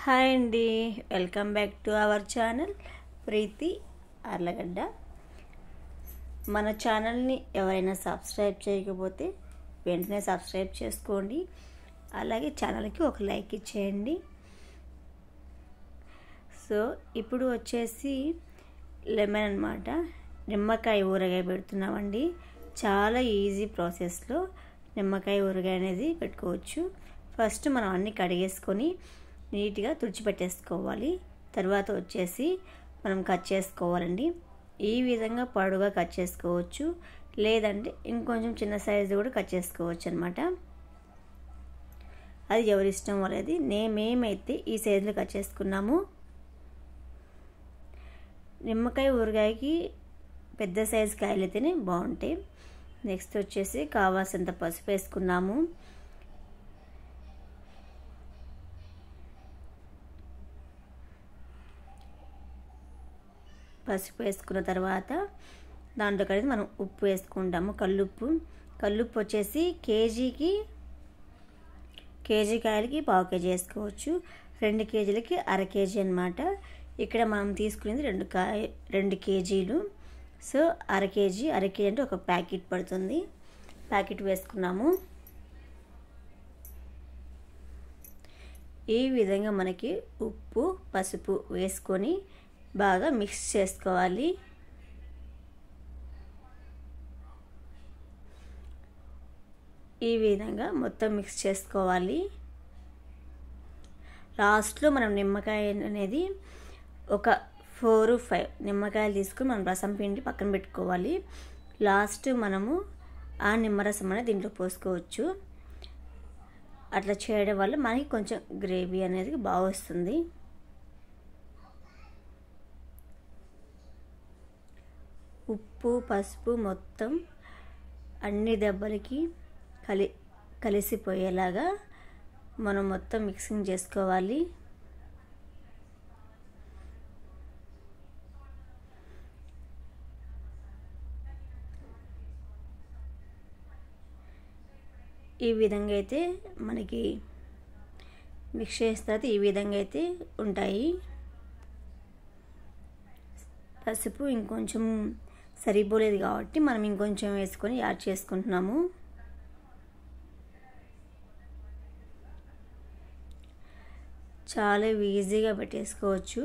Hi అండి, welcome back to our channel Preethi Arlagadda. మన ఛానల్ని ఎవరైనా సబ్స్క్రైబ్ చేయకపోతే వెంటనే సబ్స్క్రైబ్ చేసుకోండి. అలాగే ఛానల్కి ఒక లైక్ ఇచ్చేయండి. సో ఇప్పుడు వచ్చేసి లెమన్ అన్నమాట, నిమ్మకాయ ఊరగాయ పెడుతున్నామండి. చాలా ఈజీ ప్రాసెస్లో నిమ్మకాయ ఊరగాయ అనేది పెట్టుకోవచ్చు. ఫస్ట్ మనం అన్నీ కడిగేసుకొని నీట్గా తుడిచిపెట్టేసుకోవాలి. తర్వాత వచ్చేసి మనం కట్ చేసుకోవాలండి. ఈ విధంగా పొడవుగా కట్ చేసుకోవచ్చు, లేదంటే ఇంకొంచెం చిన్న సైజు కూడా కట్ చేసుకోవచ్చు అనమాట. అది ఎవరి ఇష్టం వాళ్ళది. మేమైతే ఈ సైజులో కట్ చేసుకున్నాము. నిమ్మకాయ ఊరగాయకి పెద్ద సైజు కాయలు అయితేనే బాగుంటాయి. నెక్స్ట్ వచ్చేసి కావాల్సినంత పసుపు వేసుకున్నాము. పసుపు వేసుకున్న తర్వాత దాంట్లో కలిసి మనం ఉప్పు వేసుకుంటాము. కల్లుప్పు వచ్చేసి కేజీ కాయలకి పావు కేజీ వేసుకోవచ్చు. 2 కేజీలకి అర కేజీ అనమాట. ఇక్కడ మనం తీసుకునేది 2 కేజీలు. సో అర కేజీ అంటే ఒక ప్యాకెట్ పడుతుంది. ప్యాకెట్ వేసుకున్నాము. ఈ విధంగా మనకి ఉప్పు పసుపు వేసుకొని బాగా మిక్స్ చేసుకోవాలి. ఈ విధంగా మొత్తం మిక్స్ చేసుకోవాలి. లాస్ట్లో మనం నిమ్మకాయ అనేది ఒక 4-5 నిమ్మకాయలు తీసుకుని మనం రసం పిండి పక్కన పెట్టుకోవాలి. లాస్ట్ మనము ఆ నిమ్మరసం అనేది దీంట్లో పోసుకోవచ్చు. అట్లా చేయడం వల్ల మనకి కొంచెం గ్రేవీ అనేది బాగా వస్తుంది. ఉప్పు పసుపు మొత్తం అన్ని దెబ్బలకి కలిసిపోయేలాగా మనం మొత్తం మిక్సింగ్ చేసుకోవాలి. ఈ విధంగా అయితే మనకి మిక్స్ చేసిన తర్వాత ఈ విధంగా అయితే ఉంటాయి. పసుపు ఇంకొంచెం సరిపోలేదు కాబట్టి మనం ఇంకొంచెం వేసుకొని యాడ్ చేసుకుంటున్నాము. చాలా ఈజీగా పెట్టేసుకోవచ్చు.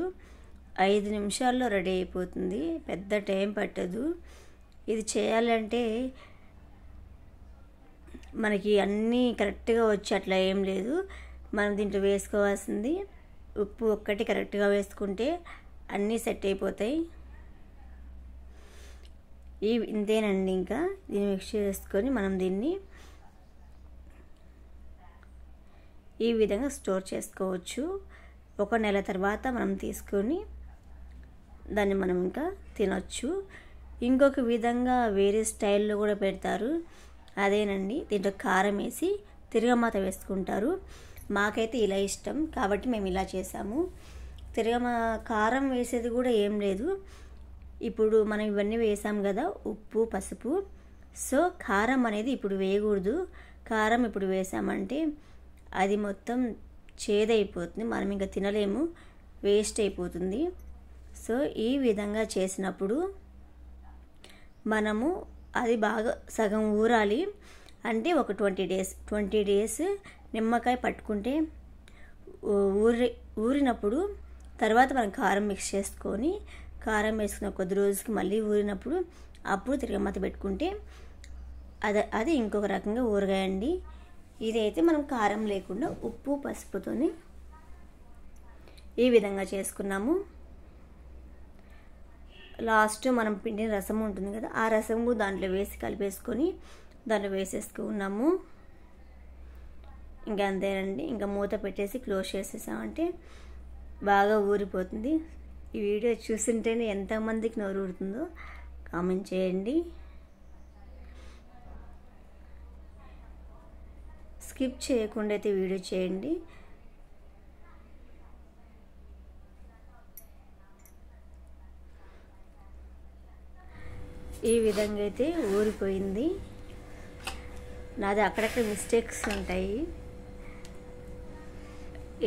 5 నిమిషాల్లో రెడీ అయిపోతుంది. పెద్ద టైం పట్టదు. ఇది చేయాలంటే మనకి అన్నీ కరెక్ట్గా వచ్చి అట్లా ఏం లేదు. మనం దీంట్లో వేసుకోవాల్సింది ఉప్పు ఒక్కటి కరెక్ట్గా వేసుకుంటే అన్నీ సెట్ అయిపోతాయి. ఇంతేనండి. ఇంకా దీన్ని మిక్స్ చేసుకొని మనం దీన్ని ఈ విధంగా స్టోర్ చేసుకోవచ్చు. 1 నెల తర్వాత మనం తీసుకొని దాన్ని మనం ఇంకా తినొచ్చు. ఇంకొక విధంగా వేరే స్టైల్లో కూడా పెడతారు. అదేనండి, దీంట్లో కారం వేసి తిరగమాత వేసుకుంటారు. మాకైతే ఇలా ఇష్టం కాబట్టి మేము ఇలా చేసాము. కారం వేసేది కూడా ఏం లేదు. ఇప్పుడు మనం ఇవన్నీ వేసాం కదా, ఉప్పు పసుపు. సో కారం అనేది ఇప్పుడు వేయకూడదు. కారం ఇప్పుడు వేసామంటే అది మొత్తం చేదైపోతుంది, మనం ఇంకా తినలేము, వేస్ట్ అయిపోతుంది. సో ఈ విధంగా చేసినప్పుడు మనము అది బాగా సగం ఊరాలి. అంటే ఒక 20 డేస్ నిమ్మకాయ పట్టుకుంటే ఊరినప్పుడు తర్వాత మనం కారం మిక్స్ చేసుకొని కారం వేసుకున్న కొద్ది రోజుకి మళ్ళీ ఊరినప్పుడు అప్పుడు తిరగమాత పెట్టుకుంటే అది ఇంకొక రకంగా ఊరగాయండి. ఇదైతే మనం కారం లేకుండా ఉప్పు పసుపుతోని ఈ విధంగా చేసుకున్నాము. లాస్ట్ మనం పిండిన రసం ఉంటుంది కదా, ఆ రసము దాంట్లో వేసి కలిపేసుకొని దాంట్లో వేసేసుకున్నాము. ఇంకా అంతేనండి. ఇంకా మూత పెట్టేసి క్లోజ్ చేసేసామంటే బాగా ఊరిపోతుంది. ఈ వీడియో చూస్తుంటేనే ఎంతమందికి నోరు ఊరుతుందో కామెంట్ చేయండి. స్కిప్ చేయకుండా అయితే వీడియో చేయండి. ఈ విధంగా అయితే ఊరిపోయింది. నాది అక్కడక్కడ మిస్టేక్స్ ఉంటాయి,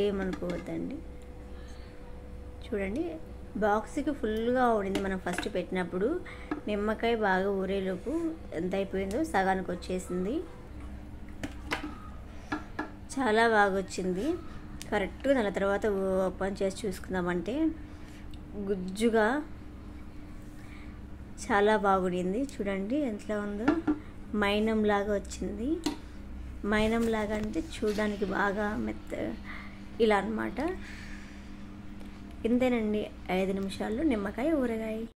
ఏమనుకోవద్దండి. చూడండి బాక్స్కి ఫుల్గా ఉండింది. మనం ఫస్ట్ పెట్టినప్పుడు నిమ్మకాయ బాగా ఊరేలోపు ఎంత అయిపోయిందో సగానికి వచ్చేసింది. చాలా బాగా వచ్చింది. కరెక్ట్గా నెల తర్వాత ఓపెన్ చేసి చూసుకుందామంటే గుజ్జుగా చాలా బాగుండింది. చూడండి ఎంతలా ఉందో, మైనం లాగా వచ్చింది. మైనం లాగా అంటే చూడడానికి బాగా మెత్త ఇలా అన్నమాట. ఇంతేనండి 5 నిమిషాల్లో నిమ్మకాయ ఊరగాయ.